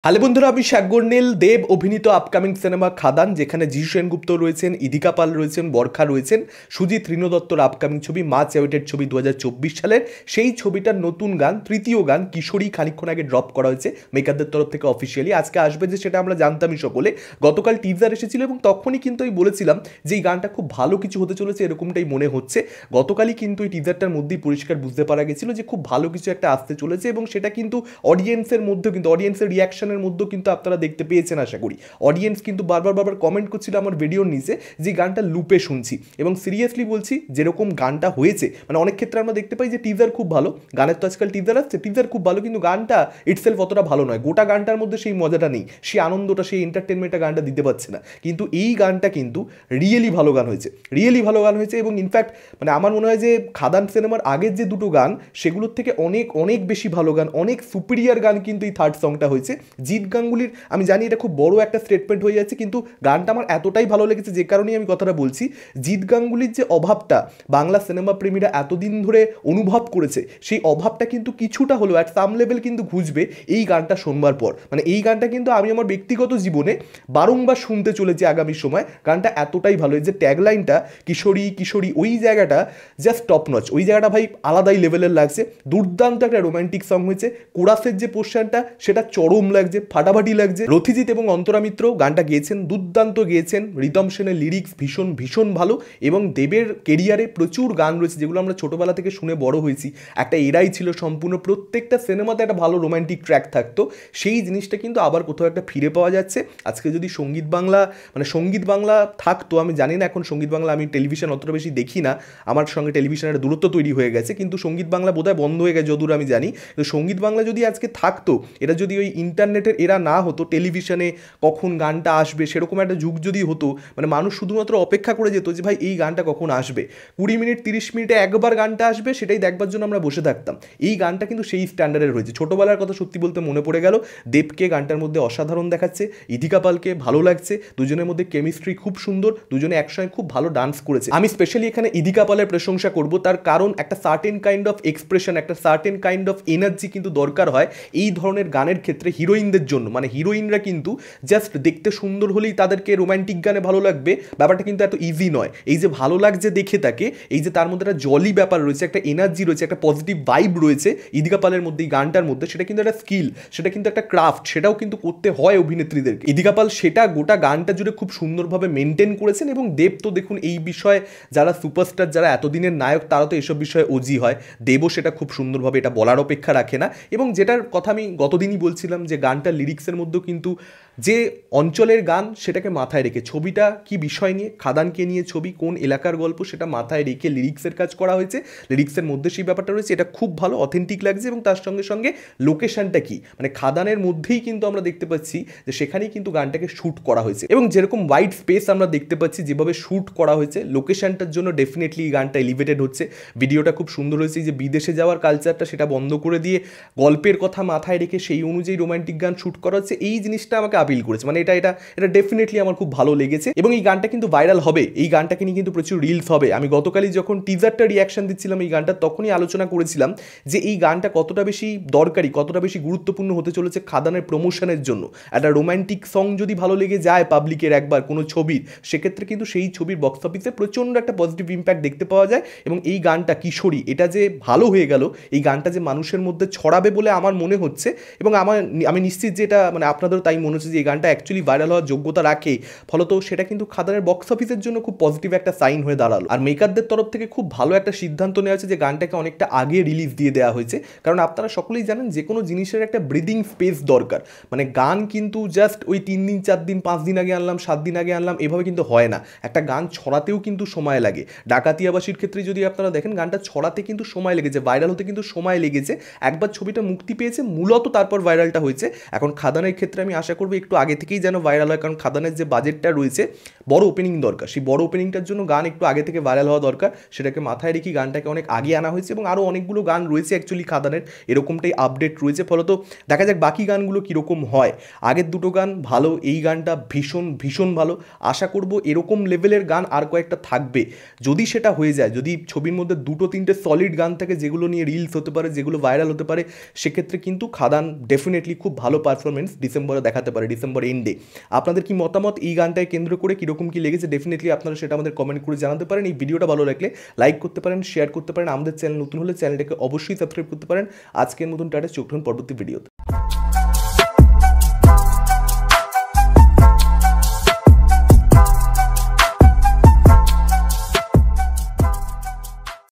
Hello বন্ধুরা, আমি শাকগর্নেল দেব অভিনীত আপকামিং সিনেমা খাদান, যেখানে যিশু সেনগুপ্ত রয়েছেন, ইদিকা পাল রয়েছেন, বরখা রয়েছেন, সুজিত ঋণ দত্তর আপকামিং ছবি মাচ অ্যাওয়েটেড ছবি 2024 সালের সেই ছবিটার নতুন গান, তৃতীয় গান কিশোরী খানিকক্ষণ আগে ড্রপ করা হয়েছে মেকারদের তরফ থেকে অফিসিয়ালি। আজকে আসবে যে সেটা আমরা জানতামই সকলে। গতকাল টিজার এসেছিল এবং তখনই কিন্তু আমি বলেছিলাম যে এই গানটা খুব ভালো কিছু হতে চলেছে, এরকমটাই মনে হচ্ছে। গতকালই কিন্তু এই টিজারটার মধ্যেই পরিষ্কার বুঝতে পারা গেছিল যে খুব ভালো কিছু একটা আসতে চলেছে এবং সেটা কিন্তু অডিয়েন্সের মধ্যেও কিন্তু অডিয়েন্সের রিয়াকশনের মধ্যেও কিন্তু আপনারা দেখতে পেয়েছেন আশা করি। অডিয়েন্স কিন্তু বারবার কমেন্ট করছিল আমার ভিডিওর নিচে যে গানটা লুপে শুনছি, এবং সিরিয়াসলি বলছি যেরকম গানটা হয়েছে, মানে অনেক ক্ষেত্রে আমরা দেখতে পাই যে টিজার খুব ভালো, গানের তো আজকাল টিজার আসছে, টিজার খুব ভালো, কিন্তু গানটা ইটসেলফ অতটা ভালো নয়, গোটা গানটার মধ্যে সেই মজাটা নেই, সেই আনন্দটা, সেই এন্টারটেনমেন্টটা গানটা দিতে পারছে না। কিন্তু এই গানটা কিন্তু রিয়েলি ভালো গান হয়েছে, রিয়েলি ভালো গান হয়েছে। এবং ইনফ্যাক্ট মানে আমার মনে হয় যে খাদান সিনেমার আগের যে দুটো গান সেগুলোর থেকে অনেক অনেক বেশি ভালো গান, অনেক সুপিরিয়ার গান কিন্তু এই থার্ড সংটা হয়েছে। জিৎ গাঙ্গুলির, আমি জানি এটা খুব বড় একটা স্টেটমেন্ট হয়ে যাচ্ছে, কিন্তু গানটা আমার এতটাই ভালো লেগেছে যে কারণেই আমি কথাটা বলছি। জিৎ গাঙ্গুলির যে অভাবটা বাংলা সিনেমা প্রেমীরা এতদিন ধরে অনুভব করেছে, সেই অভাবটা কিন্তু কিছুটা হলেও অ্যাট সাম লেভেল কিন্তু ঘুচবে এই গানটা শোনবার পর। মানে এই গানটা কিন্তু আমি আমার ব্যক্তিগত জীবনে বারংবার শুনতে চলেছি আগামী সময়। গানটা এতটাই ভালো, এই যে ট্যাগলাইনটা কিশোরী কিশোরী, ওই জায়গাটা জাস্ট টপ নচ, ওই জায়গাটা ভাই আলাদাই লেভেলের লাগছে। দুর্দান্ত একটা রোম্যান্টিক সং হয়েছে, কোরাসের যে পোর্শনটা সেটা চরম লাগছে, ফাটাফাটি লাগছে। রথিজিৎ এবং অন্তরা মিত্র গানটা গেয়েছেন, দুর্দান্ত গেয়েছেন। রিতম সেনের লিরিক্স ভীষণ ভীষণ ভালো, এবং দেবের কেরিয়ারে প্রচুর গান রয়েছে যেগুলো আমরা ছোটোবেলা থেকে শুনে বড় হয়েছি। একটা এরাই ছিল সম্পূর্ণ, প্রত্যেকটা সিনেমাতে একটা ভালো রোম্যান্টিক ট্র্যাক থাকতো, সেই জিনিসটা কিন্তু আবার কোথাও একটা ফিরে পাওয়া যাচ্ছে। আজকে যদি সঙ্গীত বাংলা, মানে সঙ্গীত বাংলা থাকতো, আমি জানি না এখন সঙ্গীত বাংলা, আমি টেলিভিশন অতটা বেশি দেখি না, আমার সঙ্গে টেলিভিশনের একটা দূরত্ব তৈরি হয়ে গেছে, কিন্তু সঙ্গীত বাংলা বোধহয় বন্ধ হয়ে গেছে যদূর আমি জানি। তো সঙ্গীত বাংলা যদি আজকে থাকতো, এটা যদি ওই ইন্টারনেটের এরা না হতো, টেলিভিশনে কখন গানটা আসবে সেরকম একটা যুগ যদি হতো, মানে মানুষ শুধুমাত্র অপেক্ষা করে যেত যে ভাই এই গানটা কখন আসবে, 20 মিনিট 30 মিনিটে একবার গানটা আসবে, সেটাই দেখবার জন্য আমরা বসে থাকতাম। এই গানটা কিন্তু সেই স্ট্যান্ডার্ডের হয়েছে। ছোটোবেলার কথা সত্যি বলতে মনে পড়ে গেল, দেবকে গানটার মধ্যে অসাধারণ দেখাচ্ছে, ইদিকা পালকে ভালো লাগছে, দুজনের মধ্যে কেমিস্ট্রি খুব সুন্দর, দুজনে একসঙ্গে খুব ভালো ডান্স করেছে। আমি স্পেশালি এখানে ইদিকা পালের প্রশংসা করব, তার কারণ একটা সার্টেন কাইন্ড অফ এক্সপ্রেশন, একটা সার্টেন কাইন্ড অফ এনার্জি কিন্তু দরকার হয় এই ধরনের গানের ক্ষেত্রে হিরোইনদের জন্য। মানে হিরোইনরা কিন্তু জাস্ট দেখতে সুন্দর হলেই তাদেরকে রোম্যান্টিক গানে ভালো লাগবে, ব্যাপারটা কিন্তু এত ইজি নয়। এই যে ভালো লাগছে দেখে তাকে, এই যে তার মধ্যে একটা জলি ব্যাপার রয়েছে, একটা এনার্জি রয়েছে, একটা পজিটিভ ভাইব রয়েছে ইদিকা পালের মধ্যে, এই গানটার মধ্যে, সেটা কিন্তু একটা স্কিল, সেটা কিন্তু একটা ক্রাফট, সেটাও কিন্তু করতে হয় অভিনেত্রীদেরকে। ইদিকা পাল সেটা গোটা গানটা জুড়ে খুব সুন্দরভাবে মেনটেন করেছেন। এবং দেব তো দেখুন এই বিষয়ে, যারা সুপারস্টার, যারা এতদিনের নায়ক, তারা তো এসব বিষয়ে ওজি হয়, দেবও সেটা খুব সুন্দরভাবে এটা বলার অপেক্ষা রাখে না। এবং যেটার কথা আমি গতদিনই বলছিলাম যে গানটার লিরিক্সের মধ্যেও কিন্তু যে অঞ্চলের গান সেটাকে মাথায় রেখে, ছবিটা কি বিষয় নিয়ে, খাদানকে নিয়ে ছবি, কোন এলাকার গল্প, সেটা মাথায় রেখে লিরিক্সের কাজ করা হয়েছে, লিরিক্সের মধ্যে সেই ব্যাপারটা রয়েছে, এটা খুব ভালো অথেন্টিক লাগছে। এবং তার সঙ্গে সঙ্গে লোকেশনটা কি, মানে খাদানের মধ্যেই কিন্তু আমরা দেখতে পাচ্ছি যে সেখানেই কিন্তু গানটাকে শ্যুট করা হয়েছে, এবং যেরকম ওয়াইড স্পেস আমরা দেখতে পাচ্ছি, যেভাবে শ্যুট করা হয়েছে লোকেশনটার জন্য, ডেফিনেটলি এই গানটা এলিভেটেড হচ্ছে। ভিডিওটা খুব সুন্দর হয়েছে, যে বিদেশে যাওয়ার কালচারটা সেটা বন্ধ করে দিয়ে গল্পের কথা মাথায় রেখে সেই অনুযায়ী রোম্যান্টিক গান শ্যুট করা হচ্ছে, এই জিনিসটা আমাকে আপিল করেছে। মানে এটা এটা এটা ডেফিনেটলি আমার খুব ভালো লেগেছে। এবং এই গানটা কিন্তু ভাইরাল হবে, এই গানটাকে নিয়ে কিন্তু প্রচুর রিলস হবে। আমি গতকালই যখন টিজারটা রিয়াকশন দিচ্ছিলাম এই গানটা, তখনই আলোচনা করেছিলাম যে এই গানটা কতটা বেশি দরকারি, কতটা বেশি গুরুত্বপূর্ণ হতে চলেছে খাদানের প্রমোশনের জন্য। একটা রোম্যান্টিক সং যদি ভালো লেগে যায় পাবলিকের একবার কোনো ছবির, সেক্ষেত্রে কিন্তু সেই ছবির বক্স অফিসে প্রচণ্ড একটা পজিটিভ ইম্প্যাক্ট দেখতে পাওয়া যায়। এবং এই গানটা কিশোরী, এটা যে ভালো হয়ে গেল, এই গানটা যে মানুষের মধ্যে ছড়াবে বলে আমার মনে হচ্ছে, এবং আমি নিশ্চিত যে এটা, মানে আপনাদেরও তাই মনে হচ্ছে যে এই গানটা অ্যাকচুয়ালি ভাইরাল হওয়ার যোগ্যতা রাখে, ফলত সেটা কিন্তু খাদানের বক্স অফিসের জন্য খুব পজিটিভ একটা সাইন হয়ে দাঁড়ালো। আর মেকারদের তরফ থেকে খুব ভালো একটা সিদ্ধান্ত নেওয়া হয়েছে যে গানটাকে অনেকটা আগে রিলিজ দিয়ে দেওয়া হয়েছে, কারণ আপনারা সকলেই জানেন যে কোনো জিনিসের একটা ব্রিদিং স্পেস দরকার। মানে গান কিন্তু জাস্ট ওই 3 দিন 4 দিন 5 দিন আগে আনলাম, 7 দিন আগে আনলাম, এভাবে কিন্তু হয় না। একটা গান ছড়াতেও কিন্তু সময় লাগে। ডাকাতিয়াবাসীর ক্ষেত্রে যদি আপনারা দেখেন, গানটা ছড়াতে কিন্তু সময় লেগেছে, ভাইরাল হতে কিন্তু সময় লেগেছে। একবার ছবিটা মুক্তি পেয়েছে মূলত, তারপর ভাইরালটা হয়েছে। এখন খাদানের ক্ষেত্রে আমি আশা করবো একটু আগে থেকেই যেন ভাইরাল হয়, কারণ খাদানের যে বাজেটটা রয়েছে বড় ওপেনিং দরকার, সেই বড় ওপেনিংটার জন্য গান একটু আগে থেকে ভাইরাল হওয়া দরকার। সেটাকে মাথায় রেখে গানটাকে অনেক আগে আনা হয়েছে এবং আরও অনেকগুলো গান রয়েছে অ্যাকচুয়ালি খাদানের, এরকমটাই আপডেট রয়েছে। ফলত দেখা যাক বাকি গানগুলো কীরকম হয়। আগের দুটো গান ভালো, এই গানটা ভীষণ ভীষণ ভালো। আশা করব এরকম লেভেলের গান আর কয়েকটা থাকবে। যদি সেটা হয়ে যায়, যদি ছবির মধ্যে দুটো তিনটে সলিড গান থাকে যেগুলো নিয়ে রিলস হতে পারে, যেগুলো ভাইরাল হতে পারে, সেক্ষেত্রে কিন্তু খাদান ডেফিনেটলি খুব ভালো পারফরমেন্স ডিসেম্বরে দেখাতে পারে, ডিসেম্বর এন্ডে। আপনাদের কি মতামত এই গানটাকে কেন্দ্র করে, কীরকম কী লেগেছে, ডেফিনেটলি আপনারা সেটা আমাদের কমেন্ট করে জানাতে পারেন। এই ভিডিওটা ভালো লাগলে লাইক করতে পারেন, শেয়ার করতে পারেন। আমাদের চ্যানেল নতুন হলে চ্যানেলটাকে অবশ্যই সাবস্ক্রাইব করতে পারেন। আজকের মতন টাটা, চোখ রাখুন পরবর্তী ভিডিওতে।